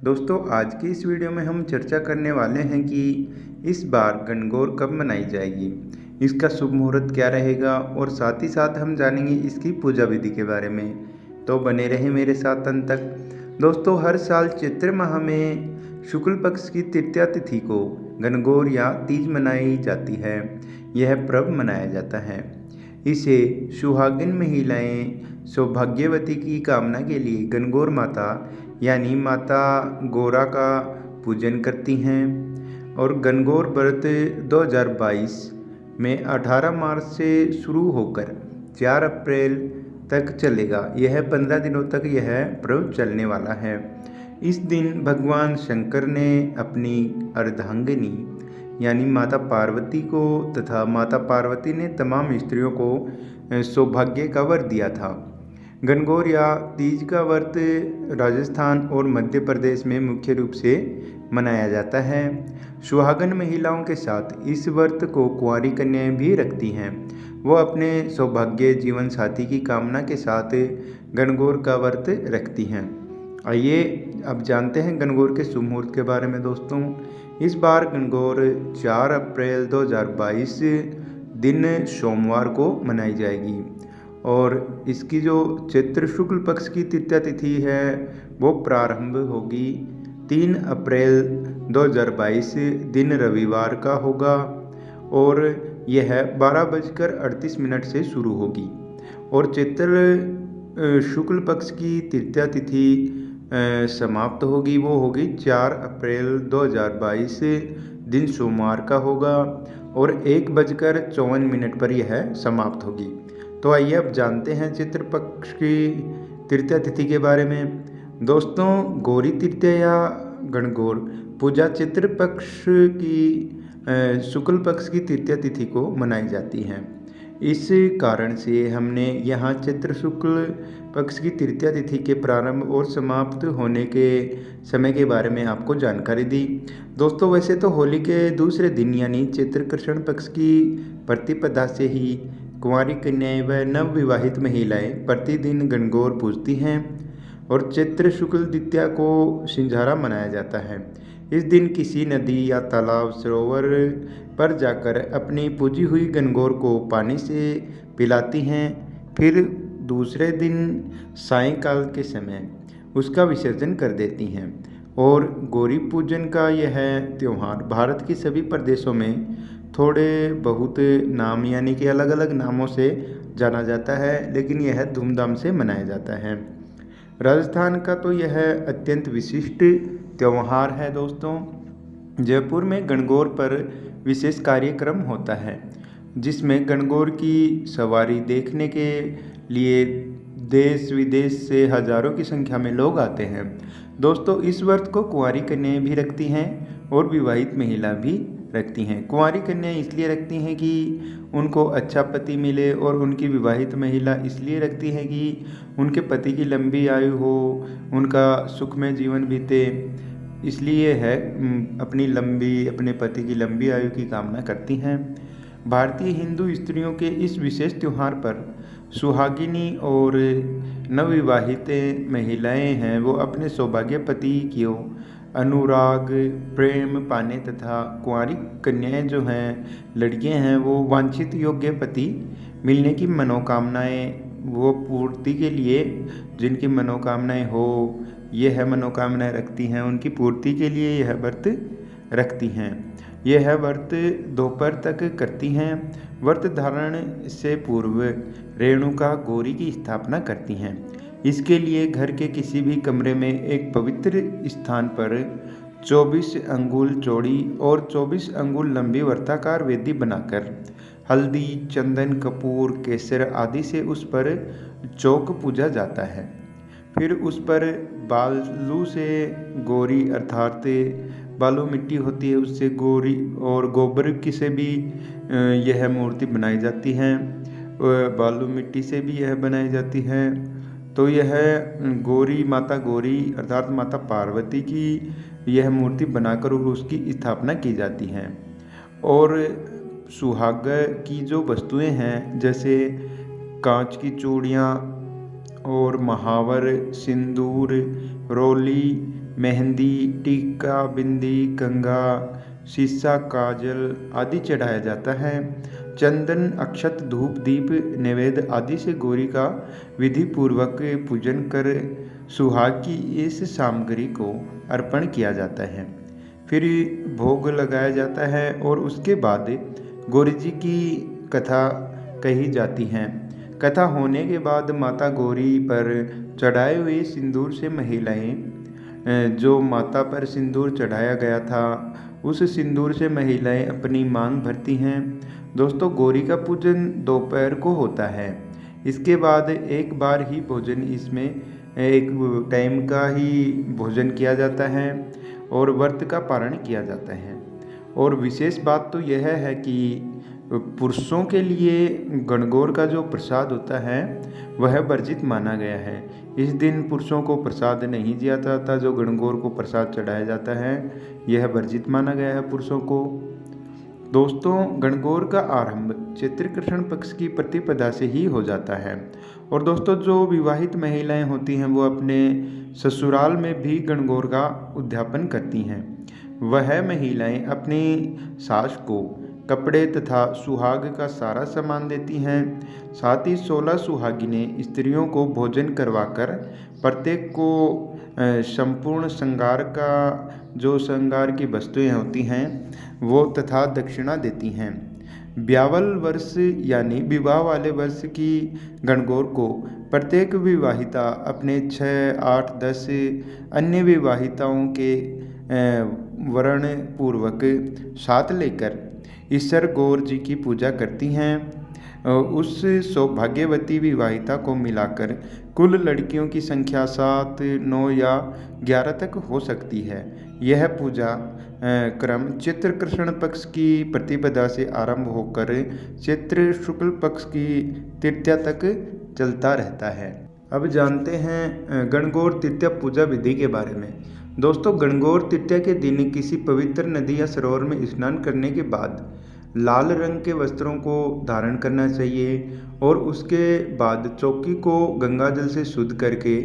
दोस्तों आज की इस वीडियो में हम चर्चा करने वाले हैं कि इस बार गणगौर कब मनाई जाएगी, इसका शुभ मुहूर्त क्या रहेगा और साथ ही साथ हम जानेंगे इसकी पूजा विधि के बारे में। तो बने रहें मेरे साथ अंत तक। दोस्तों हर साल चैत्र माह में शुक्ल पक्ष की तृतीया तिथि को गणगौर या तीज मनाई जाती है। यह पर्व मनाया जाता है। इसे सुहागिन महिलाएं सौभाग्यवती की कामना के लिए गणगौर माता यानी माता गौरा का पूजन करती हैं। और गणगौर व्रत 2022 में 18 मार्च से शुरू होकर 4 अप्रैल तक चलेगा। यह 15 दिनों तक यह पर्व चलने वाला है। इस दिन भगवान शंकर ने अपनी अर्धांगिनी यानी माता पार्वती को तथा माता पार्वती ने तमाम स्त्रियों को सौभाग्य का वर दिया था। गणगौर या तीज का व्रत राजस्थान और मध्य प्रदेश में मुख्य रूप से मनाया जाता है। सुहागन महिलाओं के साथ इस व्रत को कुंवारी कन्याएं भी रखती हैं। वो अपने सौभाग्य जीवन साथी की कामना के साथ गणगौर का व्रत रखती हैं। आइए अब जानते हैं गणगौर के शुभ मुहूर्त के बारे में। दोस्तों इस बार गणगौर 4 अप्रैल 2022 दिन सोमवार को मनाई जाएगी और इसकी जो चैत्र शुक्ल पक्ष की तृतीया तिथि है वो प्रारंभ होगी 3 अप्रैल 2022 दिन रविवार का होगा और यह 12:38 से शुरू होगी। और चैत्र शुक्ल पक्ष की तृतीया तिथि समाप्त होगी, वो होगी 4 अप्रैल 2022 दिन सोमवार का होगा और 1:54 पर यह समाप्त होगी। तो आइए अब जानते हैं चैत्र पक्ष की तृतीया तिथि के बारे में। दोस्तों गौरी तृतीया या गणगौर पूजा चैत्र पक्ष की शुक्ल पक्ष की तृतीया तिथि को मनाई जाती है। इस कारण से हमने यहाँ चैत्र शुक्ल पक्ष की तृतीया तिथि के प्रारंभ और समाप्त होने के समय के बारे में आपको जानकारी दी। दोस्तों वैसे तो होली के दूसरे दिन यानी चैत्र कृष्ण पक्ष की प्रतिपदा से ही कुंवारी कन्याएं व नवविवाहित महिलाएं प्रतिदिन गणगौर पूजती हैं और चैत्र शुक्ल द्वितीया को सिंझारा मनाया जाता है। इस दिन किसी नदी या तालाब सरोवर पर जाकर अपनी पूजी हुई गणगौर को पानी से पिलाती हैं। फिर दूसरे दिन सायंकाल के समय उसका विसर्जन कर देती हैं। और गौरी पूजन का यह त्यौहार भारत के सभी प्रदेशों में थोड़े बहुत नाम यानी कि अलग अलग नामों से जाना जाता है, लेकिन यह धूमधाम से मनाया जाता है। राजस्थान का तो यह अत्यंत विशिष्ट त्यौहार है। दोस्तों जयपुर में गणगौर पर विशेष कार्यक्रम होता है जिसमें गणगौर की सवारी देखने के लिए देश विदेश से हजारों की संख्या में लोग आते हैं। दोस्तों इस व्रत को कुंवारी कन्याएं भी रखती हैं और विवाहित महिला भी रखती हैं। कुंवारी कन्याएं इसलिए रखती हैं कि उनको अच्छा पति मिले और उनकी विवाहित महिला इसलिए रखती हैं कि उनके पति की लंबी आयु हो, उनका सुखमय जीवन बीते। इसलिए है अपने पति की लंबी आयु की कामना करती हैं। भारतीय हिंदू स्त्रियों के इस विशेष त्यौहार पर सुहागिनी और नवविवाहित महिलाएं हैं वो अपने सौभाग्य पति की अनुराग प्रेम पाने तथा कुंवारी कन्याएं जो हैं लड़कियां हैं वो वांछित योग्य पति मिलने की मनोकामनाएं वो पूर्ति के लिए जिनकी मनोकामनाएं हो यह मनोकामनाएं रखती हैं, उनकी पूर्ति के लिए यह व्रत रखती हैं। यह व्रत दोपहर तक करती हैं। व्रत धारण से पूर्व रेणुका गौरी की स्थापना करती हैं। इसके लिए घर के किसी भी कमरे में एक पवित्र स्थान पर 24 अंगुल चौड़ी और 24 अंगुल लंबी वर्ताकार वेदी बनाकर हल्दी चंदन कपूर केसर आदि से उस पर चौक पूजा जाता है। फिर उस पर बालू से गौरी अर्थात बालू मिट्टी होती है उससे गौरी और गोबर की से भी यह मूर्ति बनाई जाती है। बालू मिट्टी से भी यह बनाई जाती है। तो यह गौरी अर्थात माता पार्वती की यह मूर्ति बनाकर उसकी स्थापना की जाती है। और सुहाग की जो वस्तुएं हैं जैसे कांच की चूड़ियाँ और महावर सिंदूर रोली मेहंदी, टीका, बिंदी, कंघा, शीशा, काजल आदि चढ़ाया जाता है। चंदन, अक्षत, धूप, दीप, नैवेद्य आदि से गौरी का विधि पूर्वक पूजन कर सुहाग की इस सामग्री को अर्पण किया जाता है। फिर भोग लगाया जाता है और उसके बाद गौरी जी की कथा कही जाती है। कथा होने के बाद माता गौरी पर चढ़ाए हुए सिंदूर से महिलाएं, जो माता पर सिंदूर चढ़ाया गया था उस सिंदूर से महिलाएं अपनी मांग भरती हैं। दोस्तों, गौरी का पूजन दोपहर को होता है। इसके बाद एक बार ही भोजन, इसमें एक टाइम का ही भोजन किया जाता है और व्रत का पारण किया जाता है। और विशेष बात तो यह है कि पुरुषों के लिए गणगौर का जो प्रसाद होता है वह वर्जित माना गया है। इस दिन पुरुषों को प्रसाद नहीं दिया जाता। जो गणगौर को प्रसाद चढ़ाया जाता है यह वर्जित माना गया है पुरुषों को। दोस्तों, गणगौर का आरंभ चैत्र कृष्ण पक्ष की प्रतिपदा से ही हो जाता है। और दोस्तों, जो विवाहित महिलाएं होती हैं वो अपने ससुराल में भी गणगौर का उद्यापन करती हैं। वह महिलाएं अपनी सास को कपड़े तथा सुहाग का सारा सामान देती हैं। साथ ही 16 सुहागिनें स्त्रियों को भोजन करवाकर प्रत्येक को संपूर्ण श्रृंगार का, जो श्रृंगार की वस्तुएं होती हैं वो तथा दक्षिणा देती हैं। ब्यावल वर्ष यानी विवाह वाले वर्ष की गणगौर को प्रत्येक विवाहिता अपने 6, 8, 10 अन्य विवाहिताओं के वर्ण पूर्वक साथ लेकर ईश्वर गौर जी की पूजा करती हैं। उस सौभाग्यवती विवाहिता को मिलाकर कुल लड़कियों की संख्या 7, 9 या 11 तक हो सकती है। यह पूजा क्रम चैत्र कृष्ण पक्ष की प्रतिपदा से आरंभ होकर चैत्र शुक्ल पक्ष की तृतीया तक चलता रहता है। अब जानते हैं गणगौर तृतीया पूजा विधि के बारे में। दोस्तों, गणगौर तृतीया के दिन किसी पवित्र नदी या सरोवर में स्नान करने के बाद लाल रंग के वस्त्रों को धारण करना चाहिए और उसके बाद चौकी को गंगा जल से शुद्ध करके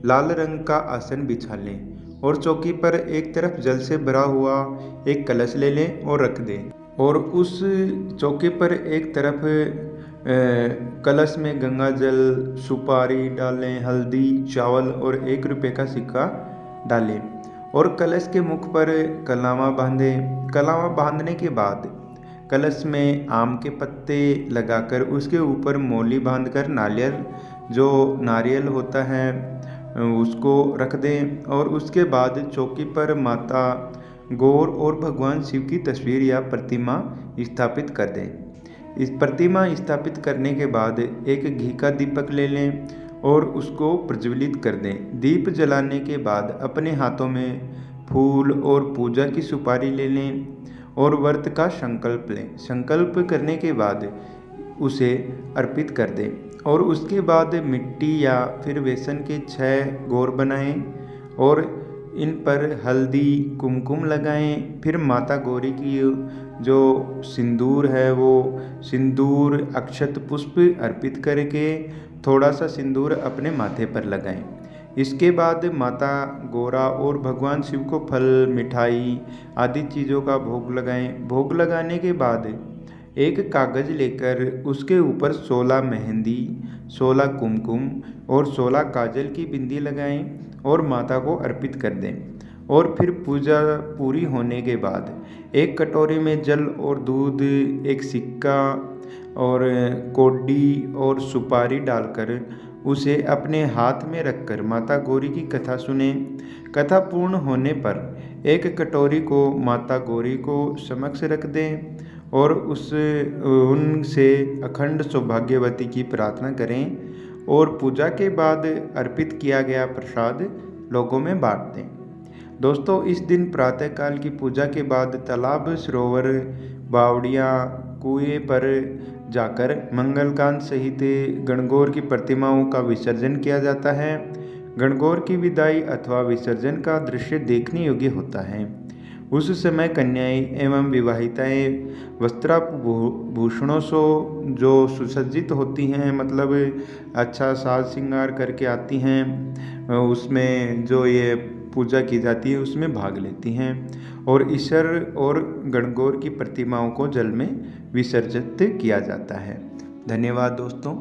लाल रंग का आसन बिछा लें और चौकी पर एक तरफ जल से भरा हुआ एक कलश ले लें और रख दें। और उस चौकी पर एक तरफ कलश में गंगा जल, सुपारी डालें, हल्दी, चावल और 1 रुपये का सिक्का डालें और कलश के मुख पर कलावा बांधें। कलावा बांधने के बाद कलश में आम के पत्ते लगाकर उसके ऊपर मौली बांधकर नारियल होता है उसको रख दें और उसके बाद चौकी पर माता गौर और भगवान शिव की तस्वीर या प्रतिमा स्थापित कर दें। इस प्रतिमा स्थापित करने के बाद एक घी का दीपक ले लें और उसको प्रज्वलित कर दें। दीप जलाने के बाद अपने हाथों में फूल और पूजा की सुपारी ले लें और व्रत का संकल्प लें। संकल्प करने के बाद उसे अर्पित कर दें और उसके बाद मिट्टी या फिर बेसन के 6 गौर बनाएं और इन पर हल्दी, कुमकुम लगाएं। फिर माता गौरी की जो सिंदूर है वो सिंदूर, अक्षत, पुष्प अर्पित करके थोड़ा सा सिंदूर अपने माथे पर लगाएं। इसके बाद माता गौरा और भगवान शिव को फल, मिठाई आदि चीज़ों का भोग लगाएं। भोग लगाने के बाद एक कागज़ लेकर उसके ऊपर 16 मेहंदी, 16 कुमकुम और 16 काजल की बिंदी लगाएं और माता को अर्पित कर दें। और फिर पूजा पूरी होने के बाद एक कटोरी में जल और दूध, एक सिक्का और कौड़ी और सुपारी डालकर उसे अपने हाथ में रखकर माता गौरी की कथा सुने। कथा पूर्ण होने पर एक कटोरी को माता गौरी को समक्ष रख दें और उनसे अखंड सौभाग्यवती की प्रार्थना करें और पूजा के बाद अर्पित किया गया प्रसाद लोगों में बांट दें। दोस्तों, इस दिन प्रातःकाल की पूजा के बाद तालाब, सरोवर, बावड़ियाँ, कुएं पर जाकर मंगलकांत सहित गणगौर की प्रतिमाओं का विसर्जन किया जाता है। गणगौर की विदाई अथवा विसर्जन का दृश्य देखने योग्य होता है। उस समय कन्याएं एवं विवाहिताएं वस्त्राभूषणों से जो सुसज्जित होती हैं, मतलब अच्छा साज श्रृंगार करके आती हैं। उसमें जो ये पूजा की जाती है उसमें भाग लेती हैं और ईश्वर और गणगौर की प्रतिमाओं को जल में विसर्जित किया जाता है। धन्यवाद दोस्तों।